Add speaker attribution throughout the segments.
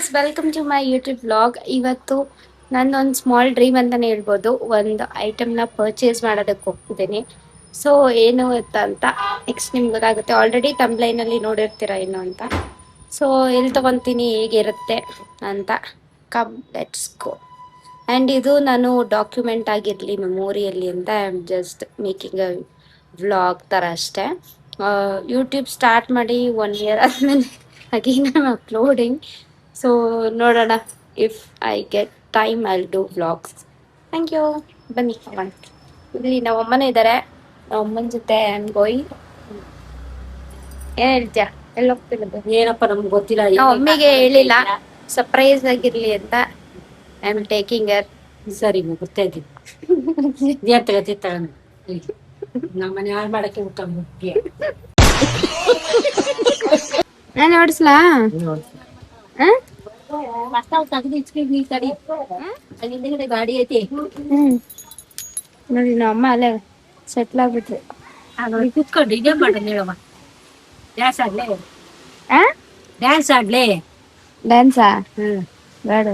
Speaker 1: Guys, welcome to my YouTube vlog. ಇವತ್ತು ನನ್ನೊಂದು small dream ಅಂತಲೇ ಹೇಳ್ಬೋದು. ಒಂದು ಐಟಮ್ನ ಪರ್ಚೇಸ್ ಮಾಡೋದಕ್ಕೆ ಹೋಗ್ತಿದ್ದೀನಿ. ಸೊ ಏನು ಅಂತ ನೆಕ್ಸ್ಟ್ ನಿಮ್ಗೆ ಗೊತ್ತಾಗುತ್ತೆ. ಆಲ್ರೆಡಿ ತಮ್ಲೈನಲ್ಲಿ ನೋಡಿರ್ತೀರ ಏನು ಅಂತ. ಸೊ ಎಲ್ಲಿ ತೊಗೊತೀನಿ, ಹೇಗಿರುತ್ತೆ ಅಂತ, ಕಮ್ ಲೆಟ್ಸ್ ಗೋ. ಆ್ಯಂಡ್ ಇದು ನಾನು ಡಾಕ್ಯುಮೆಂಟ್ ಆಗಿರಲಿ ಮೆಮೊರಿಯಲ್ಲಿ ಅಂತ I am just making a vlog ಥರ ಅಷ್ಟೇ. ಯೂಟ್ಯೂಬ್ ಸ್ಟಾರ್ಟ್ ಮಾಡಿ 1 ಇಯರ್ ಆದಮೇಲೆ again I am uploading. So ನೋಡೋಣ, if I get time I will do vlogs. Thank you. ಬನ್ನಿ ಅಮ್ಮ. ಇಲ್ಲಿ ನಮ್ಮ ಅಮ್ಮನೇ ಇದ್ದಾರೆ. ನಮ್ಮ ಅಮ್ಮನ ಜೊತೆ ಐ ಆಮ್ ಗೋಯಿಂಗ್. ಏನು ಹೇಳ್ತೀಯ? ಎಲ್ಲಿ ಹೋಗ್ತಿರೋದು?
Speaker 2: ಏನಪ್ಪ ನಮ್ಗೆ ಗೊತ್ತಿಲ್ಲ.
Speaker 1: ನಮ್ಮ ಮಮ್ಮಿಗೆ ಹೇಳಿಲ್ಲ, ಸರ್ಪ್ರೈಸ್ ಆಗಿರಲಿ ಅಂತ ಐ ಆಮ್ ಟೇಕಿಂಗ್ ಅರ್.
Speaker 2: ಸರಿ ಬರ್ತಾ ಇದ್ದೀನಿ. ತಗೊಂಡು ನಮ್ಮ ಮನೆ ಹಾಳು ಮಾಡಕ್ಕೆ ಊಟ ಮುಖ್ಯ.
Speaker 1: ನಾನು ಓಡಿಸ್ಲಾ?
Speaker 2: ಗಾಡಿ ಐತಿ.
Speaker 1: ನೋಡಿ ನಮ್ಮ ಅಮ್ಮ ಅಲ್ಲೇ ಸೆಟ್ಲ್ ಆಗ್ಬಿಟ್ರಿ.
Speaker 2: ಕುತ್ಕೊಂಡು ಇದೇ ಮಾಡೋಣ ಹೇಳಮ್ಮ. ಡ್ಯಾನ್ಸ್ ಆಡ್ಲೇ? ಡ್ಯಾನ್ಸ್ ಆಡ್ಲೇ?
Speaker 1: ಡ್ಯಾನ್ಸಾ? ಬೇಡ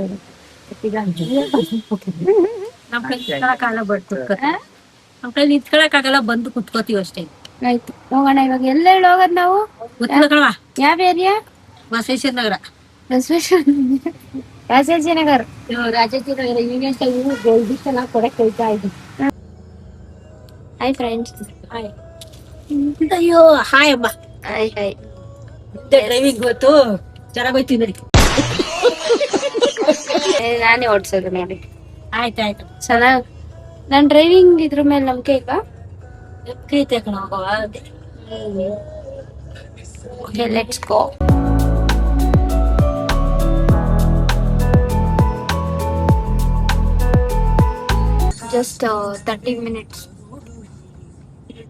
Speaker 2: ನಮ್ ಕೈ ನಿಂತ್ಕೊಳಕ್ಕಾಗಲ್ಲ, ನಮ್ ಕೈ ನಿಂತ್ಕೊಳಕ್ಕಾಗಲ್ಲ, ಬಂದು ಕುತ್ಕೋತೀವಿ ಅಷ್ಟೇ.
Speaker 1: ಆಯ್ತು, ಹೋಗೋಣ. ಇವಾಗ ಎಲ್ಲೆಲ್ಲಿ ಹೋಗೋದು ನಾವು?
Speaker 2: ಗೊತ್ತಿಲ್ಲ ಕಣವ.
Speaker 1: ಯಾವ area?
Speaker 2: Basaveshwara Nagar.
Speaker 1: Rajajinagar.
Speaker 2: Rajajinagar union time ಗೋಲ್ಡಿಸ್ಟೆಲ್ಲ ಕೊಡಕ್ಕೆ ಹೋಗ್ತಾ ಇದ್ವಿ.
Speaker 1: Hi friends.
Speaker 2: ಹಾಯ್. ಅಯ್ಯೋ ಹಾಯ್ ಅಮ್ಮ.
Speaker 1: Hi hi.
Speaker 2: ಡ್ರೈವಿಂಗ್ ಗೊತ್ತು, ಚೆನ್ನಾಗಿ ಹೋಯ್ತೀವಿ ನೋಡಿ.
Speaker 1: ನಾನೇ ಓಡಿಸೋದು ನೋಡಿ.
Speaker 2: ಆಯ್ತಾಯ್ತು.
Speaker 1: ಚೆನ್ನಾಗಿ. ನಾನು ಡ್ರೈವಿಂಗ್ ಇದ್ರ ಮೇಲೆ ನಂಬಿಕೆ ಇಲ್ವಾ?
Speaker 2: ಕೈತೆ ಕಣ ಹೋಗವ.
Speaker 1: Okay, let's go. Just 30 minutes.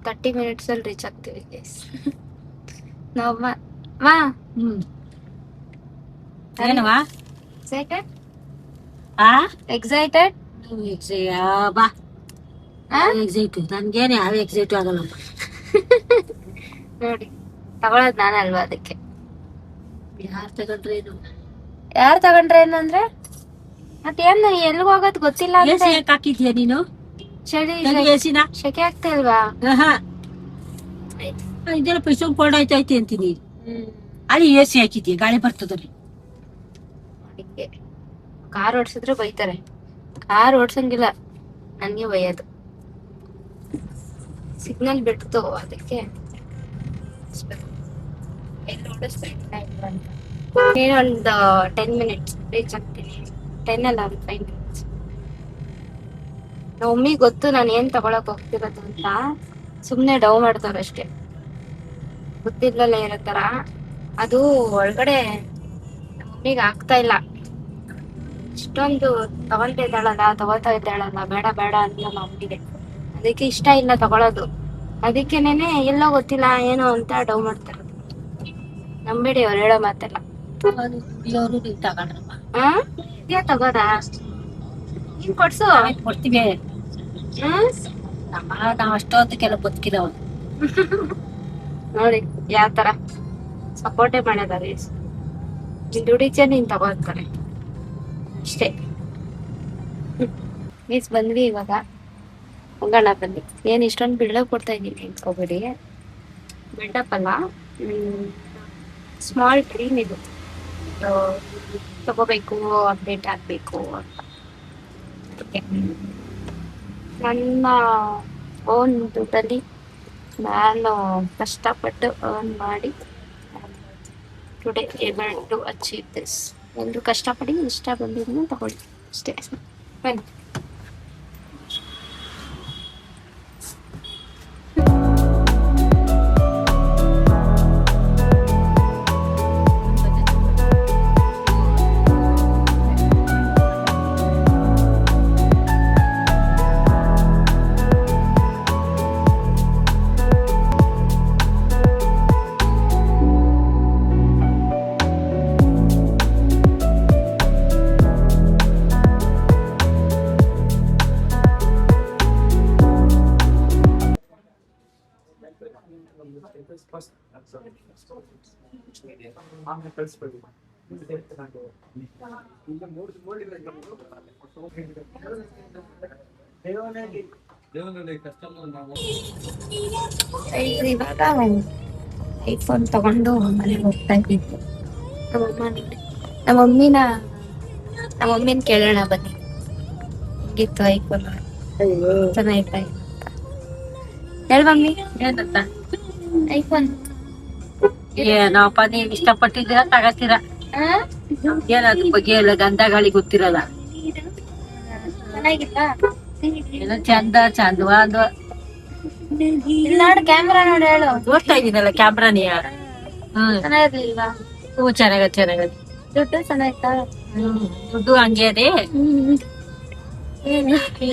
Speaker 1: 30 ಮಿನಿಟ್ಸಲ್ಲಿ ರೀಚ್ ಆಗ್ತೀವಿ ಗೈಸ್. ನಾವು
Speaker 2: ಏನವ?
Speaker 1: ಎಕ್ಸೈಟೆಡ್?
Speaker 2: ಆ
Speaker 1: ಎಕ್ಸೈಟೆಡ್?
Speaker 2: ಬಾ. ಎಕ್ಸೈಟು ನನ್ಗೇನೆ ಯಾವ ಎಕ್ಸೈಟು ಆಗಲ್ಲ.
Speaker 1: ನೋಡಿ, ತಗೊಳೋದು ನಾನು ಅಲ್ವಾ, ಅದಕ್ಕೆ.
Speaker 2: ಯಾರು ತಗೊಂಡ್ರೆ ಏನು?
Speaker 1: ಯಾರು ತಗೊಂಡ್ರೆ ಏನು ಅಂದ್ರೆ ಮತ್ತೇನು ಎಲ್ಲಿಗೆ ಹೋಗೋದು ಗೊತ್ತಿಲ್ಲ ಅಂತ.
Speaker 2: ಎಸಿ ಯಾಕೆ ಹಾಕಿದ್ಯಾ ನೀನು?
Speaker 1: ಚಳಿ
Speaker 2: ಎಸಿನ
Speaker 1: ಶೆಕೆ ಆಗ್ತಾ ಇಲ್ವಾ?
Speaker 2: ಇದೆಲ್ಲ ಪೈಸೆ ಕೋಲ್ಡ್ ಆಯ್ತೈತಿ ಅಂತೀನಿ. ಅಲ್ಲಿ ಎಸಿ ಹಾಕಿದ್ಯಾ, ಗಾಳಿ ಬರ್ತದಲ್ಲಿ.
Speaker 1: ಕಾರ್ ಓಡಿಸಿದ್ರೆ ಬೈತಾರೆ, ಕಾರ್ ಓಡ್ಸಂಗಿಲ್ಲ, ನನ್ಗೆ ಬೈಯೋದು. ಸಿಗ್ನಲ್ ಬಿಡ್ತು, ಅದಕ್ಕೆ ಒಂದು 10 ಮಿನಿಟ್ಸ್ ರೀಚ್ ಆಗ್ತೀನಿ. 10 ಅಲ್ಲ, 5 ಮಿನಿಟ್ಸ್. ನಮ್ಮ ಮಮ್ಮಿಗೆ ಗೊತ್ತು ನಾನು ಏನ್ ತಗೊಳಕ್ ಹೋಗ್ತಿರೋದು ಅಂತ. ಸುಮ್ನೆ ಡವ್ ಮಾಡ್ತಾರ ಅಷ್ಟೇ, ಗೊತ್ತಿಲ್ಲಲ್ಲ ಇರೋ ತರ. ಅದು ಒಳಗಡೆ ನಮ್ಮ ಮಮ್ಮಿಗೆ ಆಗ್ತಾ ಇಲ್ಲ. ಇಷ್ಟೊಂದು ತಗೋತಾ ಇದ್ದಾಳಲ್ಲ, ಬೇಡ ಬೇಡ ಅಂತ ನಮ್ಮ ಮಮ್ಮಿಗೆ. ಅದಕ್ಕೆ ಇಷ್ಟ ಇಲ್ಲ ತಗೊಳೋದು. ಅದಕ್ಕೆನೇನೆ ಎಲ್ಲೋ ಗೊತ್ತಿಲ್ಲ ಏನೋ ಅಂತ ಡವ್ ಮಾಡ್ತಾರ. ನಂಬೇಡಿ ಅವ್ರು ಹೇಳೋ ಮಾತೆಲ್ಲ.
Speaker 2: ತಗೊಂಡ್ರಮ್ಮ.
Speaker 1: ಇದ್ಯಾ ತಗೋದ? ನೀನ್ ಕೊಡ್ಸು,
Speaker 2: ಕೊಡ್ತೀವಿ. ನಾವ್ ಅಷ್ಟೊಂದಕ್ಕೆಲ್ಲ ಬದುಕಿಲ್ಲ.
Speaker 1: ನೋಡಿ ಯಾವ ತರ ಸಪೋರ್ಟೇ ಮಾಡಿದಾರೆ. ನಿನ್ ದುಡಿಚೆ ನೀನ್ ತಗೋತಾರೆ ಅಷ್ಟೇ. ಮೀಸ್ ಬಂದ್ವಿ, ಇವಾಗ ಹೋಗೋಣ ಬನ್ನಿ. ಏನ್ ಇಷ್ಟೊಂದು ಬಿಲ್ಡಪ್ ಕೊಡ್ತಾ ಇದ್ದೀನಿ ಅನ್ಕೋಬೇಡಿ. ಬಿಲ್ಡಪ್ ಅಲ್ಲ, ಸ್ಮಾಲ್ ಡ್ರೀಮ್ ಇದು. ತಗೋಬೇಕು, ಅಪ್ಡೇಟ್ ಆಗ್ಬೇಕು ಅಂತ. ನನ್ನ ಓನ್ ದುಡ್ಡಲ್ಲಿ ನಾನು ಕಷ್ಟಪಟ್ಟು ಅರ್ನ್ ಮಾಡಿ today able to achieve this. ಎಲ್ಲರೂ ಕಷ್ಟಪಡಿ, ಇಷ್ಟ ಬಂದಿದ್ದನ್ನ ತಗೊಳ್ಳಿ ಅಷ್ಟೇ. ಬನ್ನಿ. ಇವಾಗ ಐಫೋನ್ ತಗೊಂಡು ಮನೆಗೆ ಹೋಗ್ತಾ ಇದ್ದಿದ್ದು. ನಮ್ಮಮ್ಮಿನ ನಮ್ಮಮ್ಮಿನ ಕೇಳೋಣ ಬನ್ನಿ, ಹೆಂಗಿತ್ತು ಐಫೋನ್, ಚೆನ್ನಾಯ್ತಾ ಹೇಳ ಮಮ್ಮಿ,
Speaker 2: ಏನಂತ
Speaker 1: ಐಫೋನ್
Speaker 2: ಏನಪ್ಪ ನೀವ್ ಇಷ್ಟಪಟ್ಟಿದ್ದೀರಾ ತಗತ್ತೀರಾ, ಏನಾದ್ರ ಬಗ್ಗೆ ಎಲ್ಲ ಗಂಧಗಾಳಿ ಗೊತ್ತಿರಲ್ಲ.
Speaker 1: ಚೆನ್ನಾಗಿತ್ತ?
Speaker 2: ಏನೋ ಚಂದ ಚಂದವಾ ಅಂದ್ವ.
Speaker 1: ನೋಡು ಕ್ಯಾಮ್ರಾ ನೋಡಿ ಹೇಳು.
Speaker 2: ನೋಡ್ತಾ ಇದೀನಲ್ಲ ಕ್ಯಾಮ್ರಾ ನೀ.
Speaker 1: ಚೆನ್ನಾಗಿರ್ಲಿಲ್ವಾ?
Speaker 2: ಹ್ಞೂ ಚೆನ್ನಾಗದ.
Speaker 1: ದುಡ್ಡು ಚೆನ್ನಾಯ್ತಾ?
Speaker 2: ದುಡ್ಡು ಹಂಗೆ ಅದೇ.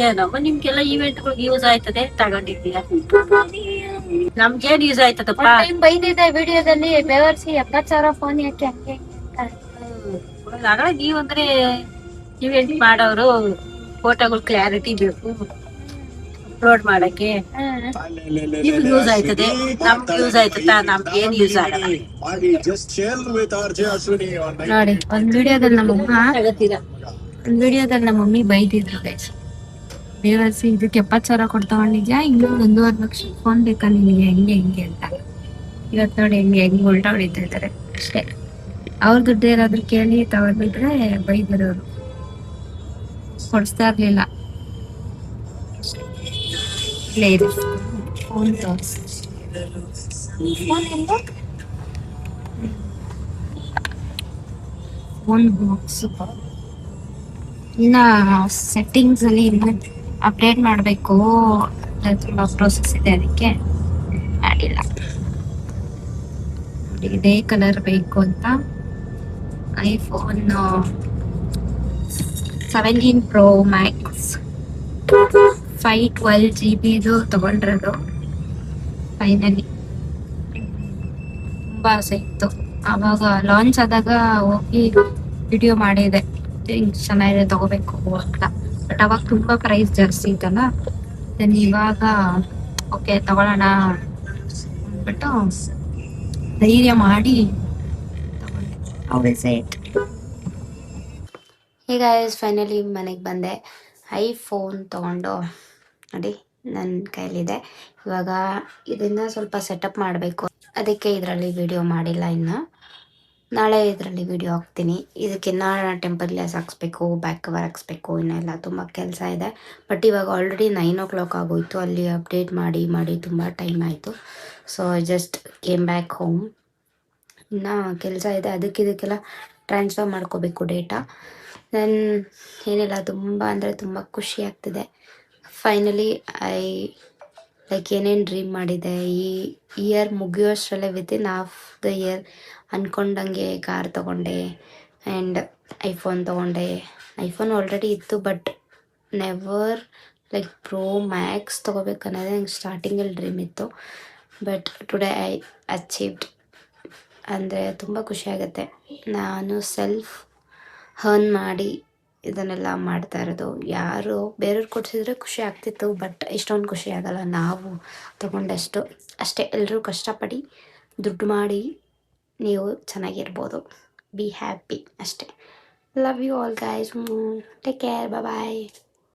Speaker 2: ಏನಮ್ಮ ನಿಮ್ಗೆಲ್ಲ ಇವೆಂಟ್ಗಳಿಗೆ ಯೂಸ್ ಆಯ್ತದೆ ತಗೊಂಡಿದ್ದೀರಾ, ನಮ್ಗೇನ್ ಯೂಸ್ ಆಯ್ತದಪ್ಪ.
Speaker 1: ಬೈದಿದ್ದೆ ವಿಡಿಯೋದಲ್ಲಿ, ಬೇವರ್ಸಿ 70,000 ಫೋನ್ ಯಾಕೆ ಹಂಗೆ
Speaker 2: ಆಗಲ್ಲ. ನೀವಂದ್ರೆ ಇವೆಂಟ್ ಮಾಡೋರು, ಫೋಟೋಗಳು ಕ್ಲಾರಿಟಿ ಬೇಕು ಅಪ್ಲೋಡ್ ಮಾಡಕ್ಕೆ, ನಿಮ್ಗೆ ಯೂಸ್ ಆಯ್ತದೆ. ನಮ್ಗೆ ಯೂಸ್ ಆಯ್ತದ? ನಮ್ಗೆ ಏನ್ ಯೂಸ್ ಆಗಲ್ಲ
Speaker 1: ನೋಡಿ. ಒಂದ್ ವಿಡಿಯೋದಲ್ಲಿ
Speaker 2: ತಗತ್ತೀರಾ.
Speaker 1: ನಮ್ಮ ಮಮ್ಮಿ ಬೈದಿದ್ರು ಗೈಸ್, ಬೇವರ್ಸಿ ಇದಕ್ಕೆ 70,000 ಕೊಟ್ಟು ತಗೊಂಡಿದ್ಯಾ, ಇನ್ನೊಂದು 1.5 ಲಕ್ಷ ಫೋನ್ ಬೇಕಾ ನಿನಗೆ, ಹೆಂಗೆ ಅಂತ. ಇವತ್ತು ನೋಡಿ ಹೆಂಗ್ ಉಲ್ಟಾ ಹೊಡಿತಾ ಇದ್ದಾರೆ ಅಷ್ಟೇ. ಅವ್ರ ದುಡ್ಡು ಏನಾದ್ರು ಕೇಳಿ ತಗೊಂಡಿದ್ರೆ ಬೈದಿರೋರು, ಕೊಡಿಸ್ತಾ ಇರ್ಲಿಲ್ಲ. ಇಲ್ಲೇ ಇದೆ ಫೋನ್, ಫೋನ್ ಬಾಕ್ಸ್ ಇನ್ನ ಸೆಟ್ಟಿಂಗ್ಸ್ ಅಲ್ಲಿ ಇನ್ನು ಅಪ್ಡೇಟ್ ಮಾಡಬೇಕು, ತುಂಬಾ ಪ್ರೋಸೆಸ್ ಇದೆ, ಅದಕ್ಕೆ ಮಾಡಿಲ್ಲ. ಇದೇ ಕಲರ್ ಬೇಕು ಅಂತ ಐಫೋನ್ 17 Pro Max 512 GB ತಗೊಂಡಿರೋದು. ಫೈನಲಿ ತುಂಬಾ ಆಸೆ ಇತ್ತು, ಆವಾಗ ಲಾಂಚ್ ಆದಾಗ ಹೋಗಿ ವಿಡಿಯೋ ಮಾಡಿದೆ, ಹಿಂಗ್ ಚೆನ್ನಾಗಿದೆ ತಗೋಬೇಕು ಅಂತ. ಬಟ್ ಅವಾಗ ತುಂಬಾ ಪ್ರೈಸ್ ಜಾಸ್ತಿ ಇತ್ತಲ್ಲ. ದೆನ್ ಇವಾಗ ಓಕೆ ತಗೊಳ್ಳೋಣ ಅಂದ್ಬಿಟ್ಟು ಧೈರ್ಯ ಮಾಡಿ ತಗೊಂಡೆ. ಈಗ ಫೈನಲಿ ಮನೆಗೆ ಬಂದೆ, ಐಫೋನ್ ತಗೊಂಡು ನೋಡಿ ನನ್ನ ಕೈಲಿದೆ. ಇವಾಗ ಇದನ್ನ ಸ್ವಲ್ಪ ಸೆಟಪ್ ಮಾಡಬೇಕು, ಅದಕ್ಕೆ ಇದರಲ್ಲಿ ವಿಡಿಯೋ ಮಾಡಿಲ್ಲ. ಇನ್ನು ನಾಳೆ ಇದರಲ್ಲಿ ವಿಡಿಯೋ ಹಾಕ್ತೀನಿ. ಇದಕ್ಕಿನ್ನ ಟೆಂಪರ್ ಗ್ಲಾಸ್ ಹಾಕ್ಸ್ಬೇಕು, ಬ್ಯಾಕ್ ಕವರ್ ಹಾಕ್ಸ್ಬೇಕು, ಇನ್ನೆಲ್ಲ ತುಂಬ ಕೆಲಸ ಇದೆ. ಬಟ್ ಇವಾಗ ಆಲ್ರೆಡಿ 9 o'clock ಆಗೋಯ್ತು, ಅಲ್ಲಿ ಅಪ್ಡೇಟ್ ಮಾಡಿ ತುಂಬ ಟೈಮ್ ಆಯಿತು. So I just came back home. ಇನ್ನು ಕೆಲಸ ಇದೆ, ಇದಕ್ಕೆಲ್ಲ ಟ್ರಾನ್ಸ್ಫರ್ ಮಾಡ್ಕೋಬೇಕು ಡೇಟಾ. ದೆನ್ ಏನಿಲ್ಲ, ತುಂಬ ಅಂದರೆ ತುಂಬ ಖುಷಿ ಆಗ್ತಿದೆ. ಫೈನಲಿ ಏನೇನು ಡ್ರೀಮ್ ಮಾಡಿದೆ ಈ ಇಯರ್ ಮುಗಿಯೋಷ್ಟರಲ್ಲೇ, ವಿತಿನ್ ಹಾಫ್ ದ ಇಯರ್ ಅಂದ್ಕೊಂಡಂಗೆ ಕಾರ್ ತೊಗೊಂಡೆ ಆ್ಯಂಡ್ ಐಫೋನ್ ತೊಗೊಂಡೆ. ಐಫೋನ್ ಆಲ್ರೆಡಿ ಇತ್ತು, ಬಟ್ ನೆವರ್ ಪ್ರೋ ಮ್ಯಾಕ್ಸ್ ತೊಗೋಬೇಕನ್ನೋದೇ ನಂಗೆ ಸ್ಟಾರ್ಟಿಂಗಲ್ಲಿ ಡ್ರೀಮ್ ಇತ್ತು. But today I achieved. ಅಂದರೆ ತುಂಬ ಖುಷಿಯಾಗುತ್ತೆ. ನಾನು ಸೆಲ್ಫ್ ಹರ್ನ್ ಮಾಡಿ ಇದನ್ನೆಲ್ಲ ಮಾಡ್ತಾ ಇರೋದು. ಯಾರು ಬೇರೆಯವ್ರು ಕೊಡಿಸಿದ್ರೆ ಖುಷಿ ಆಗ್ತಿತ್ತು, ಬಟ್ ಇಷ್ಟೊಂದು ಖುಷಿ ಆಗಲ್ಲ ನಾವು ತಗೊಂಡಷ್ಟು. ಅಷ್ಟೇ, ಎಲ್ಲರೂ ಕಷ್ಟಪಡಿ ದುಡ್ಡು ಮಾಡಿ ನೀವು ಚೆನ್ನಾಗಿರ್ಬೋದು. ಬಿ ಹ್ಯಾಪಿ ಅಷ್ಟೇ. Love you all guys. Take care. Bye.